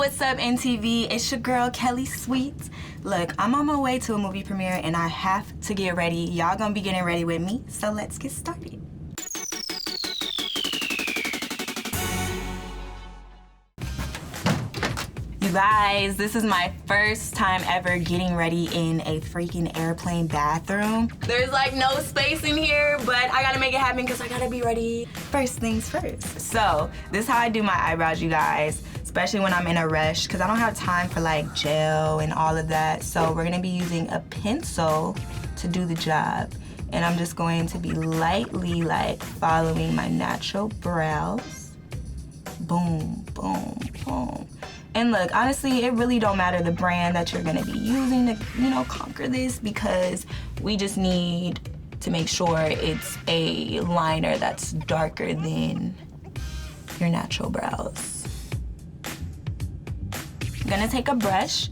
what's up, NTV? It's your girl, Kellie Sweet. Look, I'm on my way to a movie premiere and I have to get ready. Y'all gonna be getting ready with me, so let's get started. You guys, this is my first time ever getting ready in a freaking airplane bathroom. There's like no space in here, but I gotta make it happen because I gotta be ready. First things first. So, this is how I do my eyebrows, you guys, especially when I'm in a rush because I don't have time for like gel and all of that. So we're gonna be using a pencil to do the job. And I'm just going to be lightly like following my natural brows. Boom, boom, boom. And look, honestly, it really don't matter the brand that you're gonna be using to, conquer this, because we just need to make sure it's a liner that's darker than your natural brows. I'm gonna take a brush,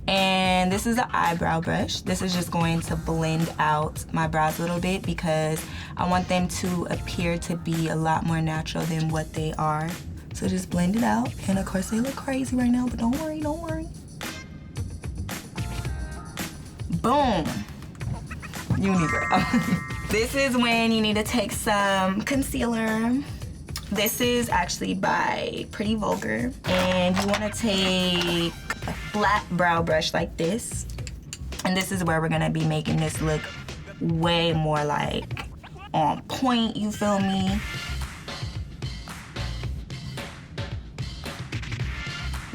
and this is an eyebrow brush. This is just going to blend out my brows a little bit because I want them to appear to be a lot more natural than what they are. So just blend it out. And of course they look crazy right now, but don't worry, don't worry. Boom. Unibrow. This is when you need to take some concealer. This is actually by Pretty Vulgar. And you wanna take a flat brow brush like this. And this is where we're gonna be making this look way more like on point, you feel me?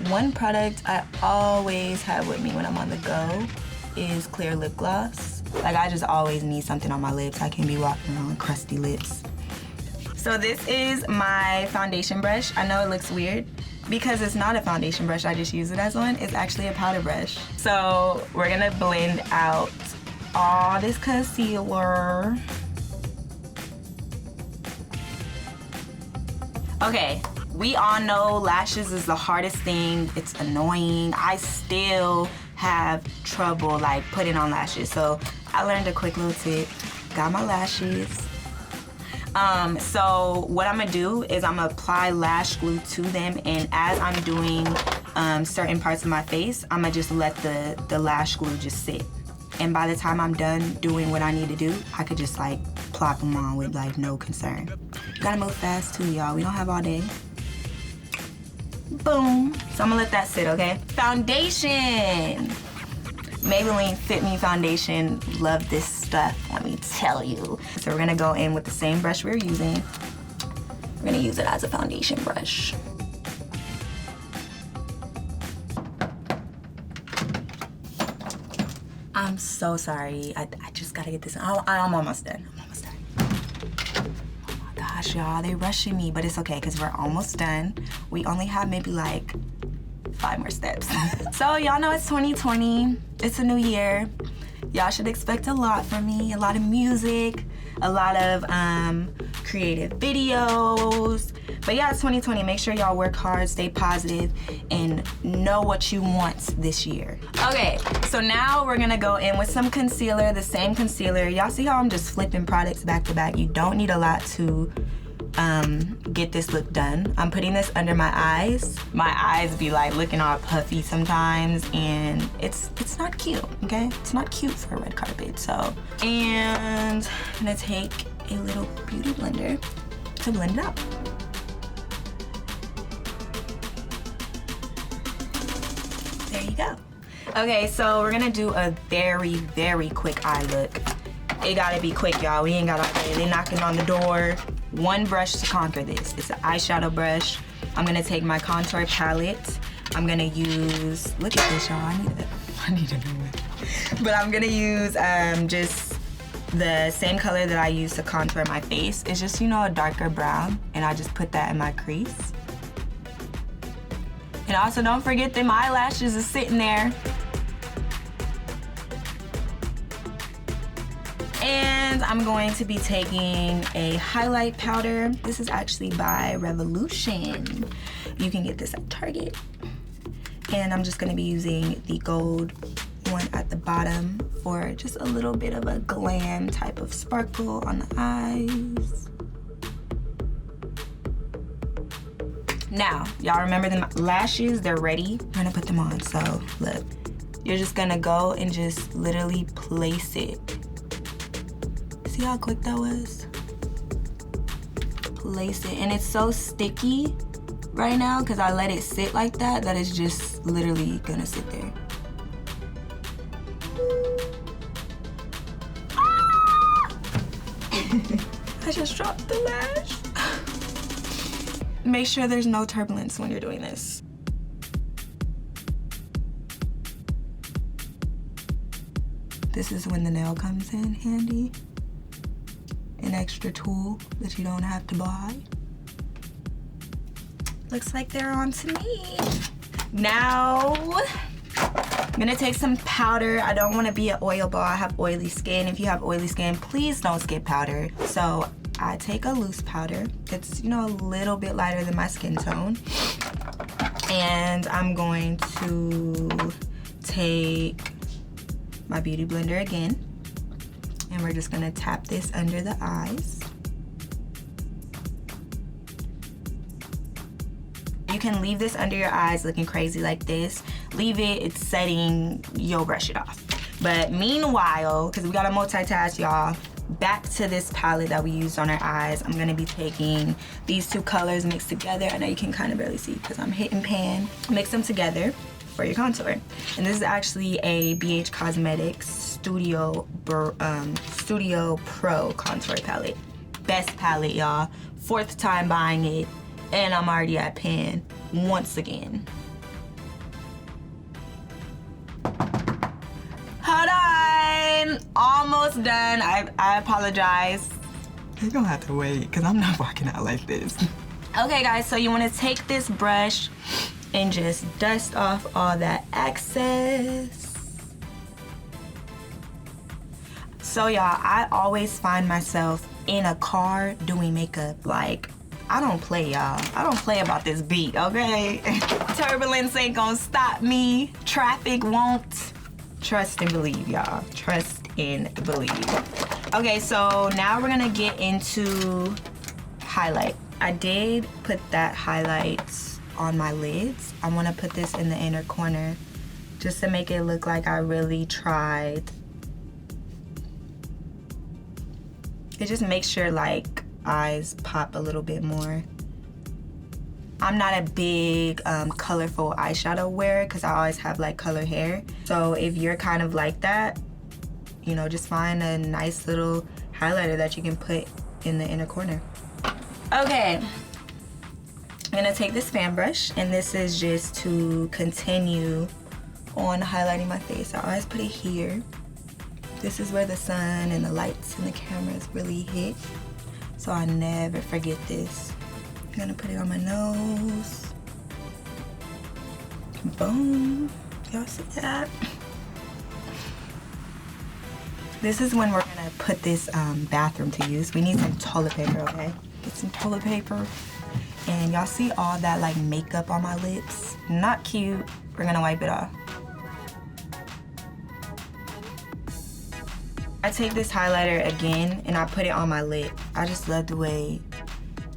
One product I always have with me when I'm on the go is clear lip gloss. Like, I just always need something on my lips. I can't be walking around with crusty lips. So this is my foundation brush. I know it looks weird because it's not a foundation brush. I just use it as one. It's actually a powder brush. So we're gonna blend out all this concealer. Okay. We all know lashes is the hardest thing. It's annoying. I still have trouble like putting on lashes. So I learned a quick little tip. Got my lashes. So what I'm gonna do is I'm gonna apply lash glue to them, and as I'm doing certain parts of my face, I'm gonna just let the lash glue just sit. And by the time I'm done doing what I need to do, I could just like plop them on with like no concern. Gotta move fast too, y'all. We don't have all day. Boom. So I'm gonna let that sit, okay? Foundation. Maybelline Fit Me Foundation. Love this stuff, let me tell you. So we're gonna go in with the same brush we're using. We're gonna use it as a foundation brush. I'm so sorry. I just gotta get this. I'm almost done. I'm almost done. Gosh, y'all, they rushing me, but it's okay because we're almost done. We only have maybe like 5 more steps. So y'all know it's 2020. It's a new year. Y'all should expect a lot from me. A lot of music, a lot of creative videos. But yeah, it's 2020. Make sure y'all work hard, stay positive, and know what you want this year. Okay, so now we're gonna go in with some concealer, the same concealer. Y'all see how I'm just flipping products back to back? You don't need a lot to get this look done. I'm putting this under my eyes. My eyes be like looking all puffy sometimes, and it's not cute, okay? It's not cute for a red carpet, so. And I'm gonna take a little beauty blender to blend it out. There you go. Okay, so we're gonna do a very, very quick eye look. It gotta be quick, y'all. We ain't got all day. They knocking on the door. One brush to conquer this. It's an eyeshadow brush. I'm gonna take my contour palette. I'm gonna use, look at this, y'all. I need a new one. But I'm gonna use just the same color that I use to contour my face. It's just, a darker brown, and I just put that in my crease. And also don't forget that my eyelashes is sitting there. And I'm going to be taking a highlight powder. This is actually by Revolution. You can get this at Target. And I'm just gonna be using the gold one at the bottom for just a little bit of a glam type of sparkle on the eyes. Now, y'all remember the lashes? They're ready. I'm gonna put them on, so look. You're just gonna go and just literally place it. See how quick that was? Place it, and it's so sticky right now because I let it sit like that it's just literally gonna sit there. I just dropped the lash. Make sure there's no turbulence when you're doing this. This is when the nail comes in handy. An extra tool that you don't have to buy. Looks like they're on to me. Now, I'm gonna take some powder. I don't wanna be an oil ball. I have oily skin. If you have oily skin, please don't skip powder. So I take a loose powder. It's, you know, a little bit lighter than my skin tone. And I'm going to take my beauty blender again. And we're just gonna tap this under the eyes. You can leave this under your eyes looking crazy like this. Leave it, it's setting, you'll brush it off. But meanwhile, because we gotta multitask, y'all, back to this palette that we used on our eyes. I'm gonna be taking these two colors mixed together. I know you can kind of barely see because I'm hitting pan. Mix them together for your contour. And this is actually a BH Cosmetics Studio Pro contour palette. Best palette, y'all. 4th time buying it, and I'm already at pan once again. Hold on, almost done. I apologize. You're gonna have to wait because I'm not walking out like this. Okay guys, so you wanna take this brush and just dust off all that excess. So y'all, I always find myself in a car doing makeup. Like, I don't play, y'all. I don't play about this beat, okay? Turbulence ain't gonna stop me. Traffic won't. Trust and believe, y'all. Trust and believe. Okay, so now we're gonna get into highlight. I did put that highlight on my lids. I wanna put this in the inner corner just to make it look like I really tried. It just makes your like eyes pop a little bit more. I'm not a big colorful eyeshadow wearer because I always have like color hair. So if you're kind of like that, you know, just find a nice little highlighter that you can put in the inner corner. Okay, I'm gonna take this fan brush, and this is just to continue on highlighting my face. I always put it here. This is where the sun and the lights and the cameras really hit. So I never forget this. I'm gonna put it on my nose. Boom, y'all see that? This is when we're gonna put this bathroom to use. We need some toilet paper, okay? Get some toilet paper. And y'all see all that like makeup on my lips? Not cute. We're gonna wipe it off. I take this highlighter again and I put it on my lip. I just love the way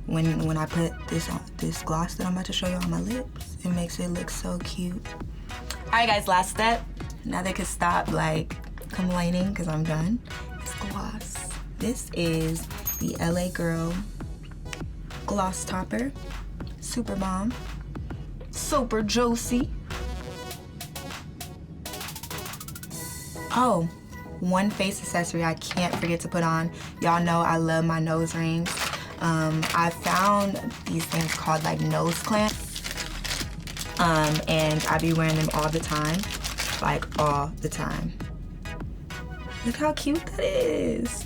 when I put this on, this gloss that I'm about to show you on my lips, it makes it look so cute. All right guys, last step. Now they can stop like complaining because I'm done. It's gloss. This is the LA Girl gloss topper. Super bomb. Super juicy. Oh, one face accessory I can't forget to put on. Y'all know I love my nose rings. I found these things called like nose clamps. And I be wearing them all the time. Like all the time. Look how cute that is.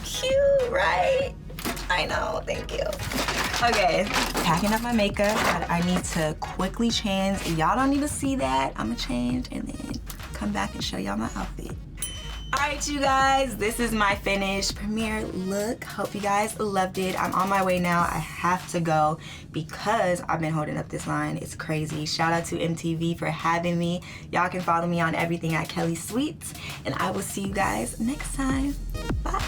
Cute, right? I know, thank you. Okay, packing up my makeup, but I need to quickly change. Y'all don't need to see that. I'ma change and then come back and show y'all my outfit. All right, you guys, this is my finished premiere look. Hope you guys loved it. I'm on my way now. I have to go because I've been holding up this line. It's crazy. Shout out to MTV for having me. Y'all can follow me on everything at Kellie Sweet, and I will see you guys next time. Bye.